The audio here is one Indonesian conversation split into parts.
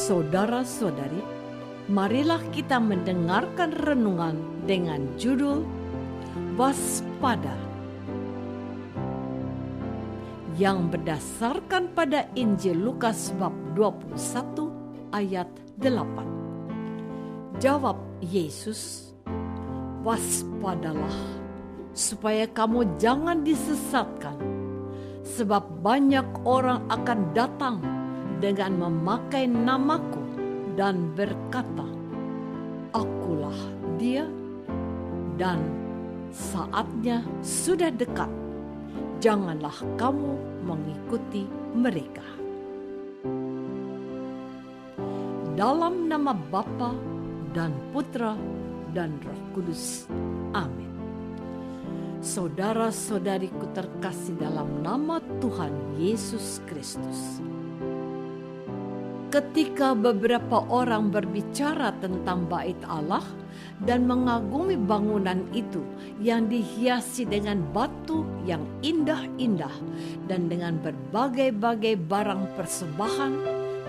Saudara-saudari, marilah kita mendengarkan renungan dengan judul Waspada, yang berdasarkan pada Injil Lukas bab 21 ayat 8. Jawab Yesus, "Waspadalah, supaya kamu jangan disesatkan, sebab banyak orang akan datang dengan memakai namaku dan berkata, 'Akulah dia,' dan saatnya sudah dekat. Janganlah kamu mengikuti mereka." Dalam nama Bapa dan Putra dan Roh Kudus. Amin. Saudara-saudariku terkasih dalam nama Tuhan Yesus Kristus. Ketika beberapa orang berbicara tentang bait Allah dan mengagumi bangunan itu yang dihiasi dengan batu yang indah-indah dan dengan berbagai-bagai barang persembahan,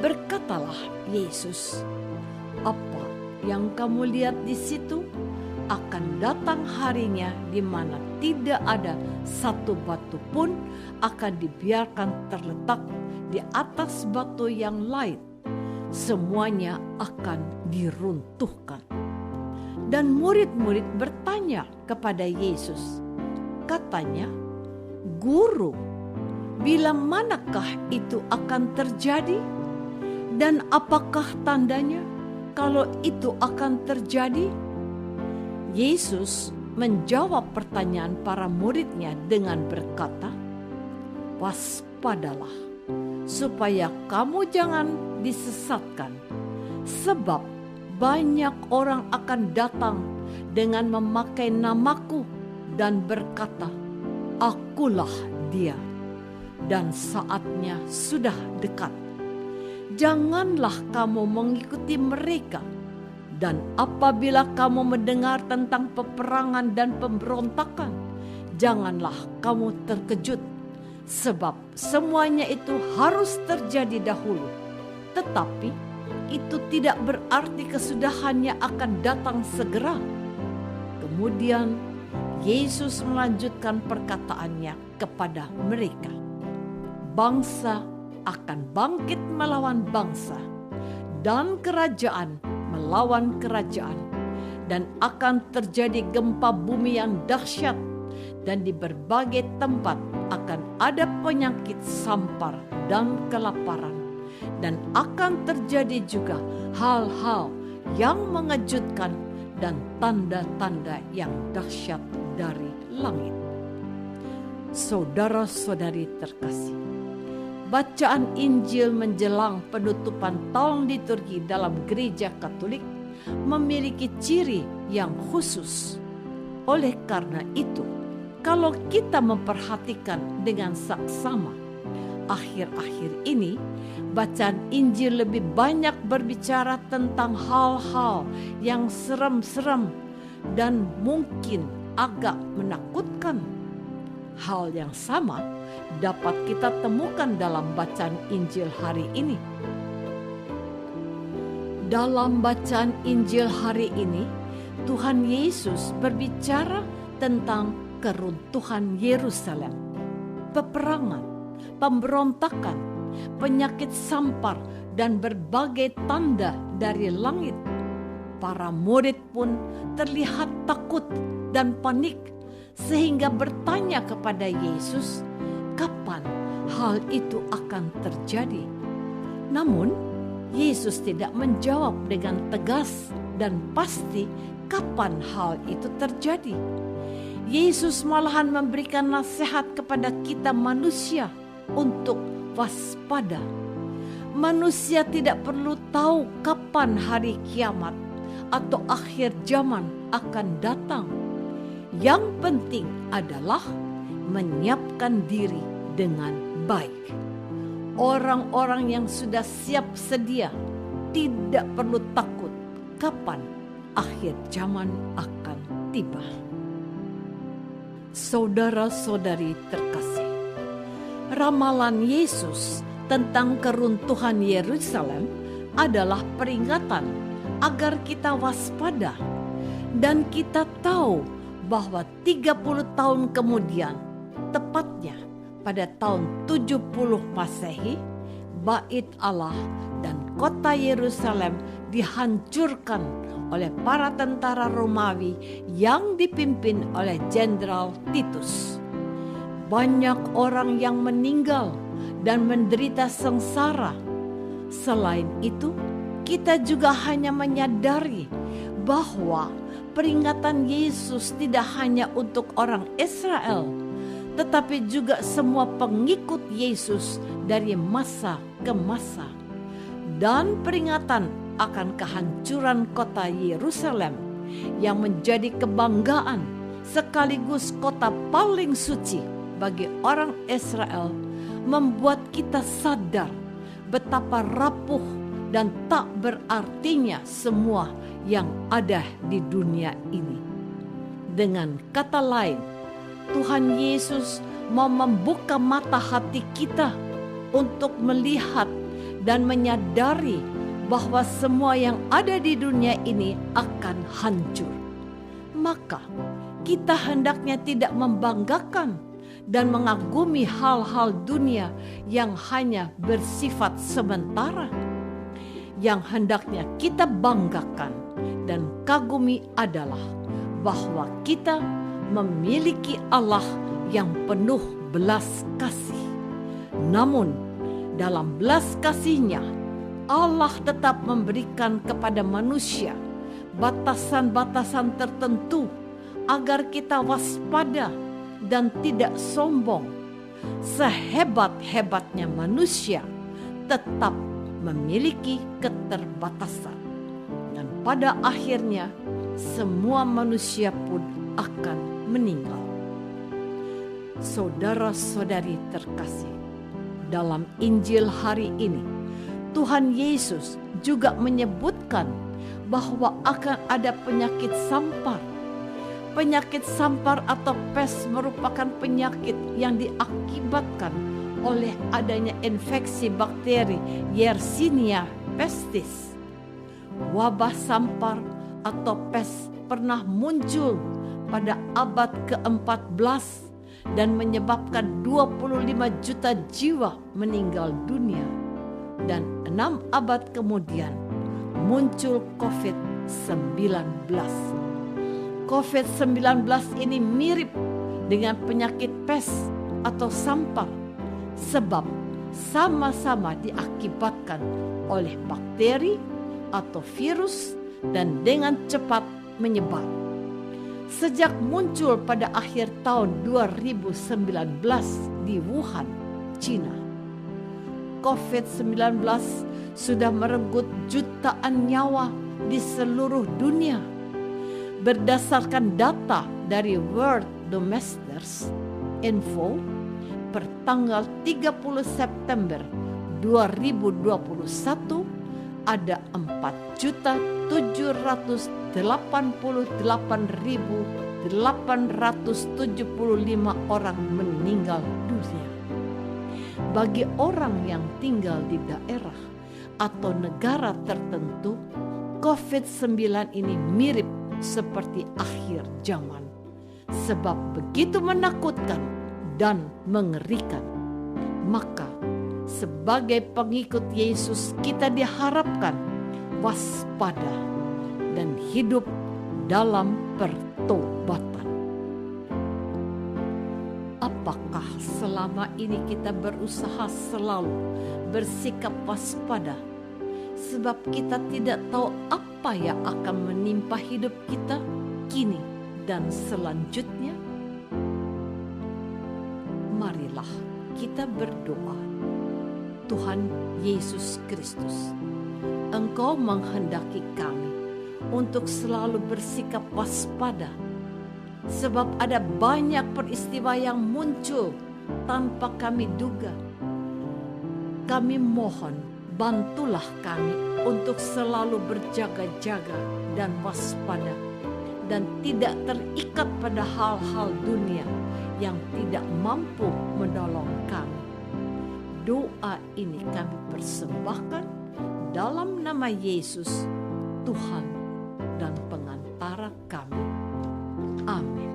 berkatalah Yesus, "Apa yang kamu lihat di situ? Akan datang harinya di mana tidak ada satu batu pun akan dibiarkan terletak di atas batu yang lain. Semuanya akan diruntuhkan." Dan murid-murid bertanya kepada Yesus. Katanya, "Guru, bila manakah itu akan terjadi? Dan apakah tandanya kalau itu akan terjadi?" Yesus menjawab pertanyaan para muridnya dengan berkata, "Waspadalah, supaya kamu jangan disesatkan, sebab banyak orang akan datang dengan memakai namaku dan berkata, 'Akulah dia,' dan saatnya sudah dekat. Janganlah kamu mengikuti mereka. Dan apabila kamu mendengar tentang peperangan dan pemberontakan, janganlah kamu terkejut, sebab semuanya itu harus terjadi dahulu. Tetapi itu tidak berarti kesudahannya akan datang segera." Kemudian Yesus melanjutkan perkataannya kepada mereka. "Bangsa akan bangkit melawan bangsa, dan kerajaan melawan kerajaan, dan akan terjadi gempa bumi yang dahsyat, dan di berbagai tempat akan ada penyakit sampar dan kelaparan, dan akan terjadi juga hal-hal yang mengejutkan dan tanda-tanda yang dahsyat dari langit." Saudara-saudari terkasih, bacaan Injil menjelang penutupan tahun liturgi dalam Gereja Katolik memiliki ciri yang khusus. Oleh karena itu, kalau kita memperhatikan dengan saksama, akhir-akhir ini bacaan Injil lebih banyak berbicara tentang hal-hal yang serem-serem dan mungkin agak menakutkan. Hal yang sama dapat kita temukan dalam bacaan Injil hari ini. Dalam bacaan Injil hari ini, Tuhan Yesus berbicara tentang keruntuhan Yerusalem, peperangan, pemberontakan, penyakit sampar, dan berbagai tanda dari langit. Para murid pun terlihat takut dan panik, sehingga bertanya kepada Yesus, kapan hal itu akan terjadi? Namun, Yesus tidak menjawab dengan tegas dan pasti kapan hal itu terjadi. Yesus malahan memberikan nasihat kepada kita manusia untuk waspada. Manusia tidak perlu tahu kapan hari kiamat atau akhir zaman akan datang. Yang penting adalah menyiapkan diri dengan baik. Orang-orang yang sudah siap sedia tidak perlu takut kapan akhir zaman akan tiba. Saudara-saudari terkasih, ramalan Yesus tentang keruntuhan Yerusalem adalah peringatan agar kita waspada. Dan kita tahu bahwa 30 tahun kemudian, tepatnya pada tahun 70 Masehi, Bait Allah dan kota Yerusalem dihancurkan oleh para tentara Romawi yang dipimpin oleh Jenderal Titus. Banyak orang yang meninggal dan menderita sengsara. Selain itu, kita juga hanya menyadari bahwa peringatan Yesus tidak hanya untuk orang Israel, tetapi juga semua pengikut Yesus dari masa ke masa. Dan peringatan akan kehancuran kota Yerusalem yang menjadi kebanggaan sekaligus kota paling suci bagi orang Israel membuat kita sadar betapa rapuh dan tak berartinya semua yang ada di dunia ini. Dengan kata lain, Tuhan Yesus mau membuka mata hati kita untuk melihat dan menyadari bahwa semua yang ada di dunia ini akan hancur. Maka kita hendaknya tidak membanggakan dan mengagumi hal-hal dunia yang hanya bersifat sementara. Yang hendaknya kita banggakan dan kagumi adalah bahwa kita memiliki Allah yang penuh belas kasih. Namun dalam belas kasih-Nya, Allah tetap memberikan kepada manusia batasan-batasan tertentu agar kita waspada dan tidak sombong. Sehebat-hebatnya manusia tetap memiliki keterbatasan. Dan pada akhirnya semua manusia pun akan meninggal. Saudara-saudari terkasih, dalam Injil hari ini Tuhan Yesus juga menyebutkan bahwa akan ada penyakit sampar. Penyakit sampar atau pes merupakan penyakit yang diakibatkan oleh adanya infeksi bakteri Yersinia pestis. Wabah sampar atau pes pernah muncul pada abad ke-14 dan menyebabkan 25 juta jiwa meninggal dunia. Dan 6 abad kemudian muncul COVID-19. COVID-19 ini mirip dengan penyakit pes atau sampar sebab sama-sama diakibatkan oleh bakteri atau virus dan dengan cepat menyebar. Sejak muncul pada akhir tahun 2019 di Wuhan, China, COVID-19 sudah merenggut jutaan nyawa di seluruh dunia. Berdasarkan data dari World Domestics Info, per tanggal 30 September 2021 ada 4.788.875 orang meninggal dunia. Bagi orang yang tinggal di daerah atau negara tertentu, COVID-19 ini mirip seperti akhir zaman, sebab begitu menakutkan dan mengerikan. Maka sebagai pengikut Yesus kita diharapkan waspada dan hidup dalam pertobatan. Apakah selama ini kita berusaha selalu bersikap waspada sebab kita tidak tahu apa yang akan menimpa hidup kita kini dan selanjutnya? Marilah kita berdoa. Tuhan Yesus Kristus, Engkau menghendaki kami untuk selalu bersikap waspada, sebab ada banyak peristiwa yang muncul tanpa kami duga. Kami mohon, bantulah kami untuk selalu berjaga-jaga dan waspada, dan tidak terikat pada hal-hal dunia yang tidak mampu menolong kami. Doa ini kami persembahkan Dalam nama Yesus, Tuhan dan pengantara kami. Amin.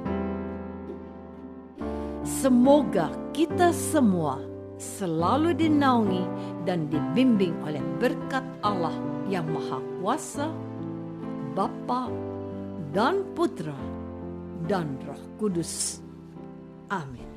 Semoga kita semua selalu dinaungi dan dibimbing oleh berkat Allah yang Maha Kuasa, Bapa dan Putra dan Roh Kudus. Amin.